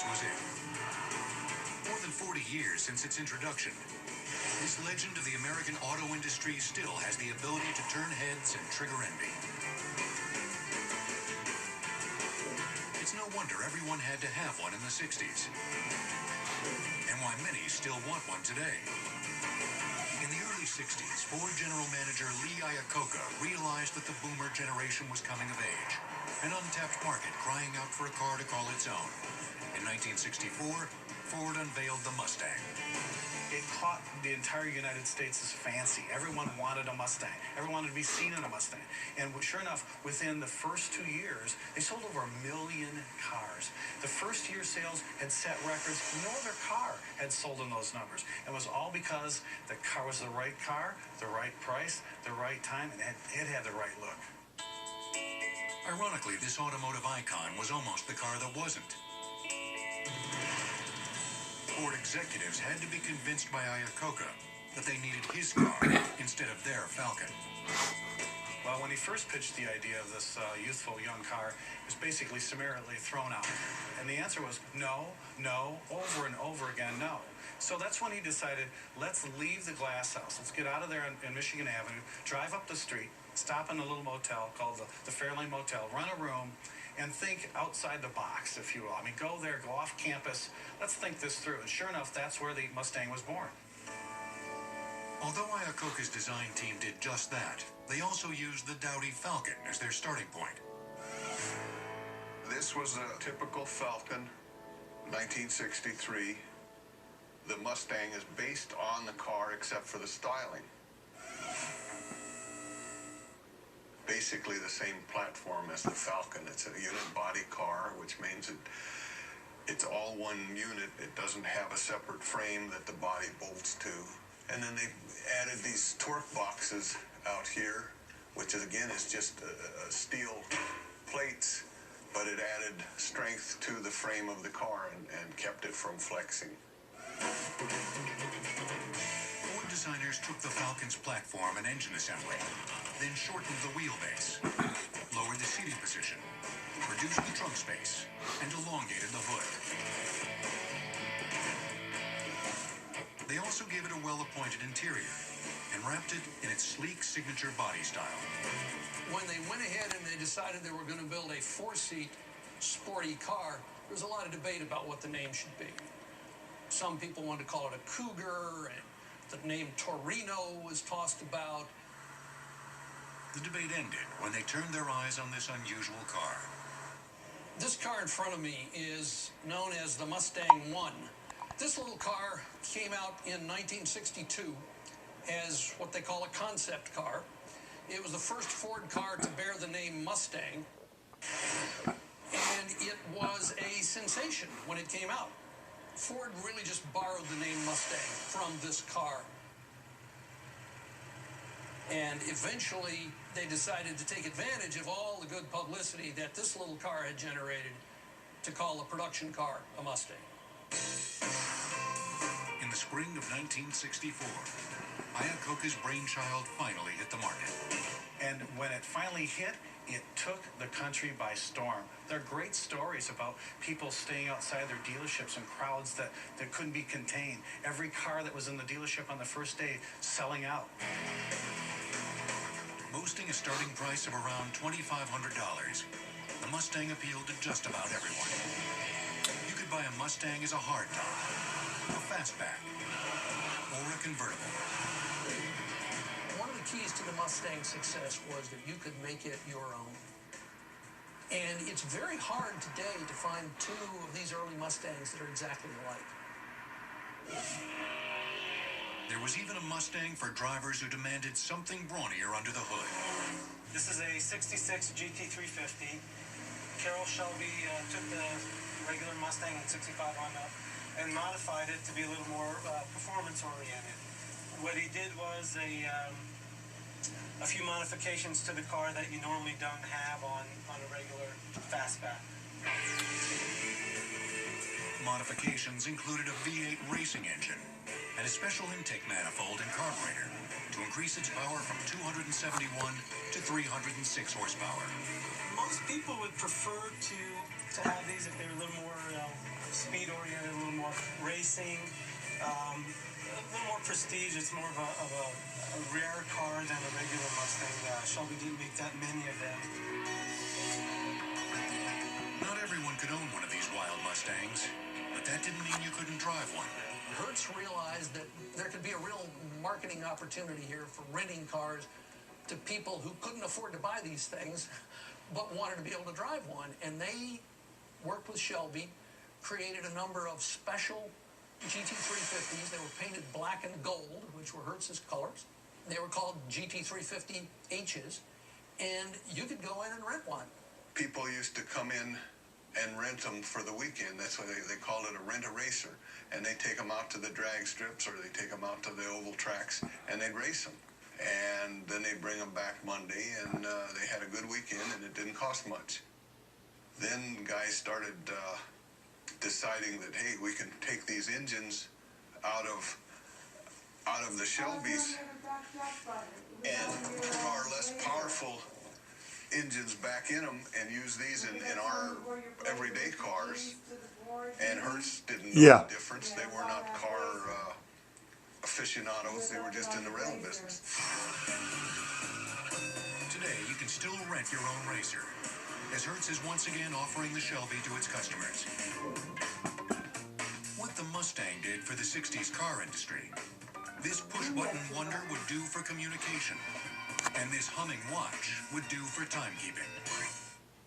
this was it. More than 40 years since its introduction, this legend of the American auto industry still has the ability to turn heads and trigger envy. It's no wonder everyone had to have one in the 60s, and why many still want one today. In the early 60s, Ford General Manager Lee Iacocca realized that the boomer generation was coming of age, an untapped market crying out for a car to call its own. In 1964, Ford unveiled the Mustang. It caught the entire United States' fancy. Everyone wanted a Mustang. Everyone wanted to be seen in a Mustang. And sure enough, within the first 2 years, they sold over 1 million cars. The first year sales had set records. No other car had sold in those numbers. It was all because the car was the right car, the right price, the right time, and it had the right look. Ironically, this automotive icon was almost the car that wasn't. Ford executives had to be convinced by Iacocca that they needed his car instead of their Falcon. Well, when he first pitched the idea of this youthful young car, it was basically summarily thrown out. And the answer was no, no, over and over again, no. So that's when he decided, let's leave the glass house. Let's get out of there in Michigan Avenue, drive up the street, stop in a little motel called the Fairlane Motel, rent a room, and think outside the box, if you will. I mean, go there, go off campus. Let's think this through. And sure enough, that's where the Mustang was born. Although Iacocca's design team did just that, they also used the dowdy Falcon as their starting point. This was a typical Falcon, 1963. The Mustang is based on the car except for the styling. Basically the same platform as the Falcon. It's a unit body car, which means it's all one unit. It doesn't have a separate frame that the body bolts to. And then they added these torque boxes out here, which is, again, is just steel plates, but it added strength to the frame of the car and kept it from flexing. Ford designers took the Falcon's platform and engine assembly, then shortened the wheelbase, lowered the seating position, reduced the trunk space, and elongated the hood. They also gave it a well-appointed interior and wrapped it in its sleek signature body style. When they went ahead and they decided they were going to build a 4-seat sporty car, there was a lot of debate about what the name should be. Some people wanted to call it a Cougar, and the name Torino was tossed about. The debate ended when they turned their eyes on this unusual car. This car in front of me is known as the Mustang 1. This little car came out in 1962 as what they call a concept car. It was the first Ford car to bear the name Mustang, and it was a sensation when it came out. Ford really just borrowed the name Mustang from this car. And eventually, they decided to take advantage of all the good publicity that this little car had generated to call a production car a Mustang. In the spring of 1964, Iacocca's brainchild finally hit the market. And when it finally hit, it took the country by storm. There are great stories about people staying outside their dealerships and crowds that couldn't be contained. Every car that was in the dealership on the first day selling out. Boasting a starting price of around $2,500, the Mustang appealed to just about everyone. You could buy a Mustang as a hardtop, a fastback, or a convertible. One of the keys to the Mustang's success was that you could make it your own. And it's very hard today to find two of these early Mustangs that are exactly alike. There was even a Mustang for drivers who demanded something brawnier under the hood. This is a 66 GT350. Carroll Shelby took the regular Mustang in 65 on up and modified it to be a little more performance-oriented. What he did was a few modifications to the car that you normally don't have on a regular fastback. Modifications included a V8 racing engine and a special intake manifold and carburetor to increase its power from 271 to 306 horsepower. Most people would prefer to have these if they're a little more speedy. racing, a little more prestige. It's more of a rare car than a regular Mustang. Shelby didn't make that many of them. Not everyone could own one of these wild Mustangs, but that didn't mean you couldn't drive one. Hertz realized that there could be a real marketing opportunity here for renting cars to people who couldn't afford to buy these things but wanted to be able to drive one. And they worked with Shelby, created a number of special GT350s. They were painted black and gold, which were Hertz's colors. They were called GT350Hs, and you could go in and rent one. People used to come in and rent them for the weekend. That's why they called it a rent-a-racer. And they take them out to the drag strips, or they take them out to the oval tracks, and they'd race them. And then they'd bring them back Monday, and they had a good weekend, and it didn't cost much. Then guys started deciding that, hey, we can take these engines out of the Shelbys and put our less powerful engines back in them and use these in our everyday cars. And Hertz didn't know the difference. They were not car aficionados. They were just in the rental business. Today, you can still rent your own racer, as Hertz is once again offering the Shelby to its customers. What the Mustang did for the 60s car industry, this push-button wonder would do for communication, and this humming watch would do for timekeeping.